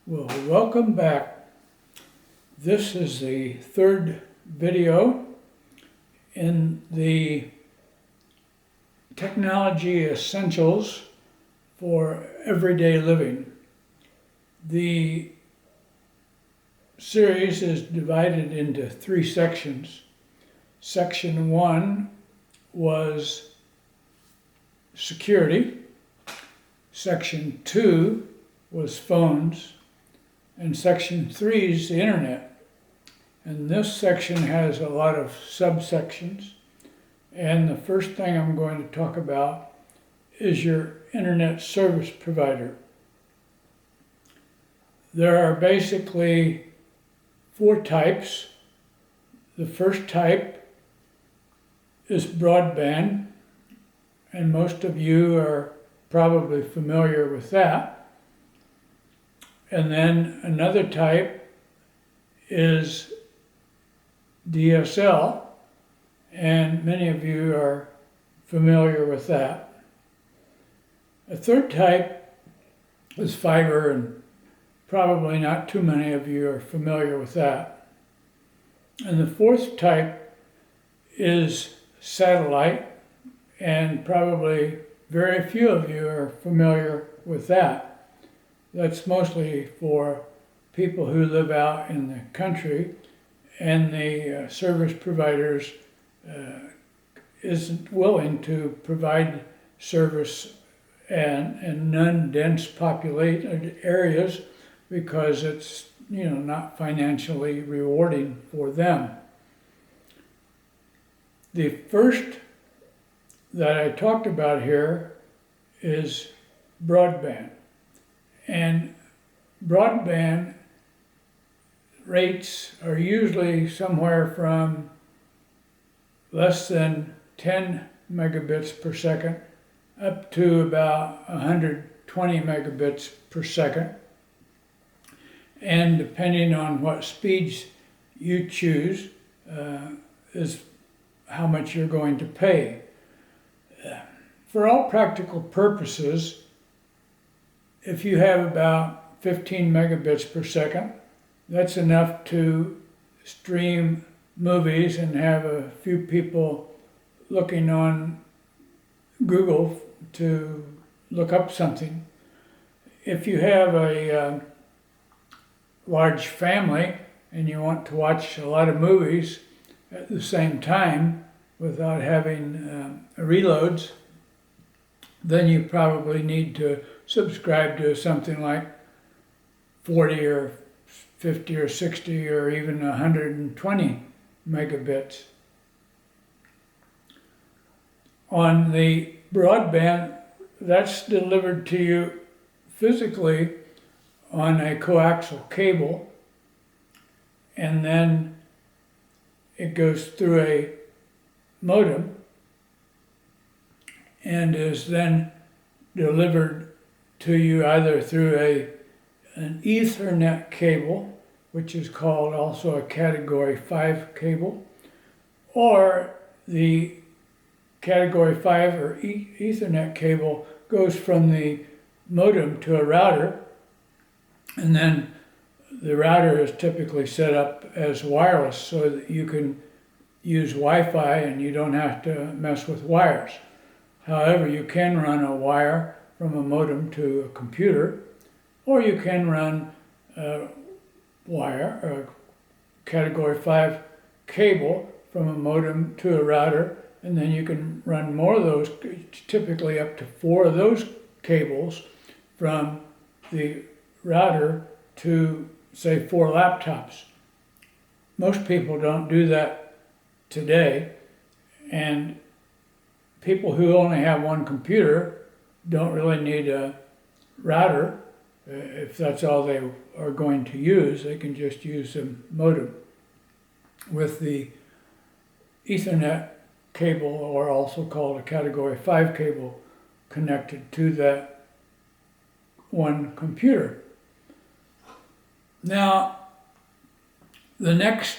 Well, welcome back. This is the third video in the Technology Essentials for Everyday Living. The series is divided into three sections. Section 1 was security. Section 2 was phones. And section 3 is the internet. And this section has a lot of subsections. And the first thing I'm going to talk about is your internet service provider. There are basically four types. The first type is broadband, and most of you are probably familiar with that. And then another type is DSL, and many of you are familiar with that. A third type is fiber, and probably not too many of you are familiar with that. And the fourth type is satellite, and probably very few of you are familiar with that. That's mostly for people who live out in the country, and the service providers isn't willing to provide service in non-dense populated areas because it's not financially rewarding for them. The first that I talked about here is broadband. And broadband rates are usually somewhere from less than 10 megabits per second up to about 120 megabits per second. And depending on what speeds you choose is how much you're going to pay. For all practical purposes, if you have about 15 megabits per second, that's enough to stream movies and have a few people looking on Google to look up something. If you have a large family and you want to watch a lot of movies at the same time without having reloads, then you probably need to subscribe to something like 40 or 50 or 60 or even 120 megabits. On the broadband, that's delivered to you physically on a coaxial cable, and then it goes through a modem and is then delivered to you either through an Ethernet cable, which is called also a Category 5 cable, or the Category 5 or Ethernet cable goes from the modem to a router, and then the router is typically set up as wireless so that you can use Wi-Fi and you don't have to mess with wires. However, you can run a wire from a modem to a computer, or you can run a wire, a Category 5 cable from a modem to a router, and then you can run more of those, typically up to 4 of those cables from the router to, say, 4 laptops. Most people don't do that today, and people who only have one computer don't really need a router. If that's all they are going to use, they can just use a modem with the Ethernet cable, or also called a Category 5 cable, connected to that one computer. Now, the next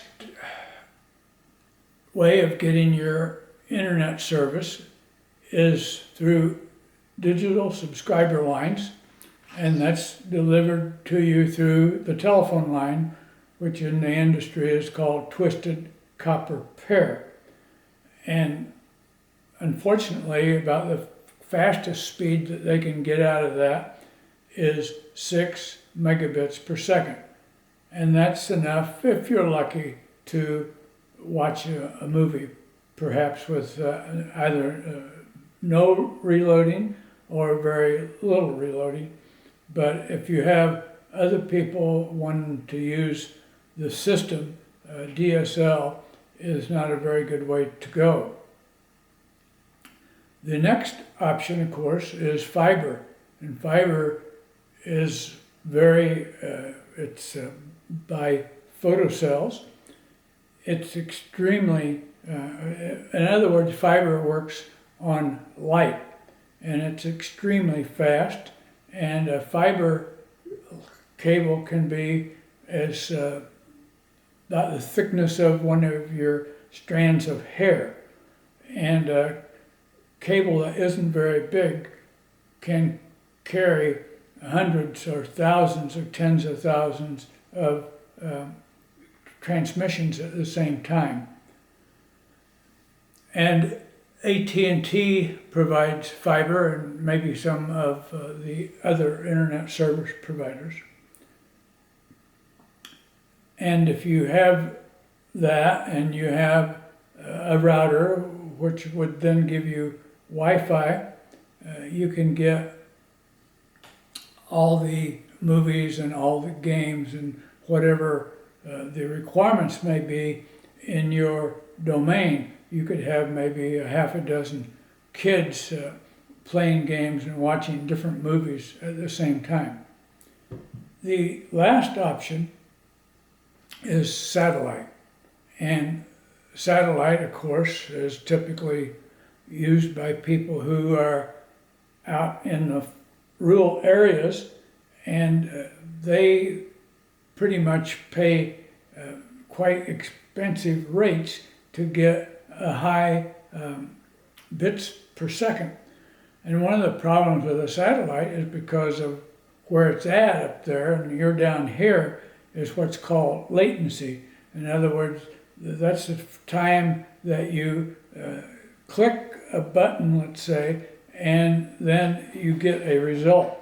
way of getting your internet service is through digital subscriber lines, and that's delivered to you through the telephone line, which in the industry is called twisted copper pair. And unfortunately, about the fastest speed that they can get out of that is 6 megabits per second. And that's enough, if you're lucky, to watch a movie, perhaps with either no reloading or very little reloading. But if you have other people wanting to use the system, DSL is not a very good way to go. The next option, of course, is fiber. And fiber is it's by photocells. It's extremely, in other words, fiber works on light, and it's extremely fast, and a fiber cable can be as about the thickness of one of your strands of hair, and a cable that isn't very big can carry hundreds or thousands or tens of thousands of transmissions at the same time. And AT&T provides fiber, and maybe some of the other internet service providers. And if you have that and you have a router which would then give you Wi-Fi, you can get all the movies and all the games and whatever the requirements may be in your domain. You could have maybe a half a dozen kids playing games and watching different movies at the same time. The last option is satellite. And satellite, of course, is typically used by people who are out in the rural areas, and they pretty much pay quite expensive rates to get a high bits per second. And one of the problems with a satellite is because of where it's at up there, and you're down here, is what's called latency. In other words, that's the time that you click a button, let's say, and then you get a result.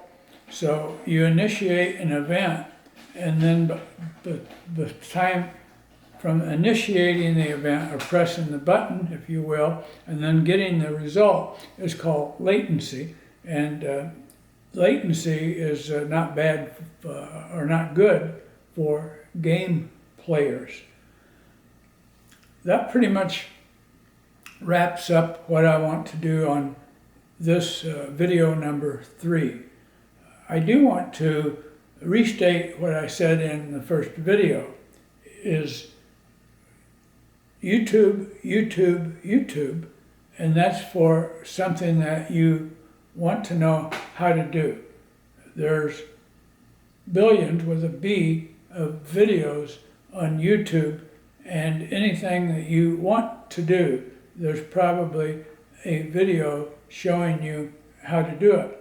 So you initiate an event, and then the time from initiating the event, or pressing the button, if you will, and then getting the result is called latency. And latency is not bad or not good for game players. That pretty much wraps up what I want to do on this video number 3. I do want to restate what I said in the first video, is YouTube, YouTube, YouTube, and that's for something that you want to know how to do. There's billions with a B of videos on YouTube, and anything that you want to do, there's probably a video showing you how to do it.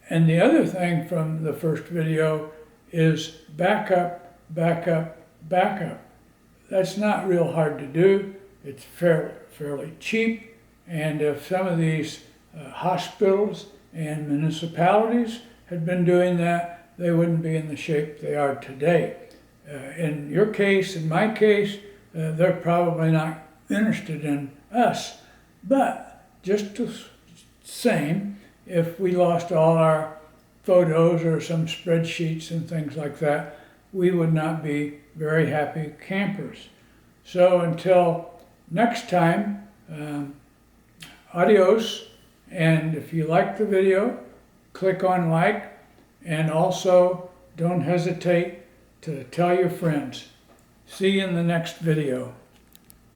And the other thing from the first video is backup, backup, backup. That's not real hard to do. It's fairly cheap. And if some of these hospitals and municipalities had been doing that, they wouldn't be in the shape they are today. In your case, in my case, they're probably not interested in us. But just the same, if we lost all our photos or some spreadsheets and things like that, we would not be very happy campers. So until next time, adios. And if you like the video, click on like, and also don't hesitate to tell your friends. See you in the next video.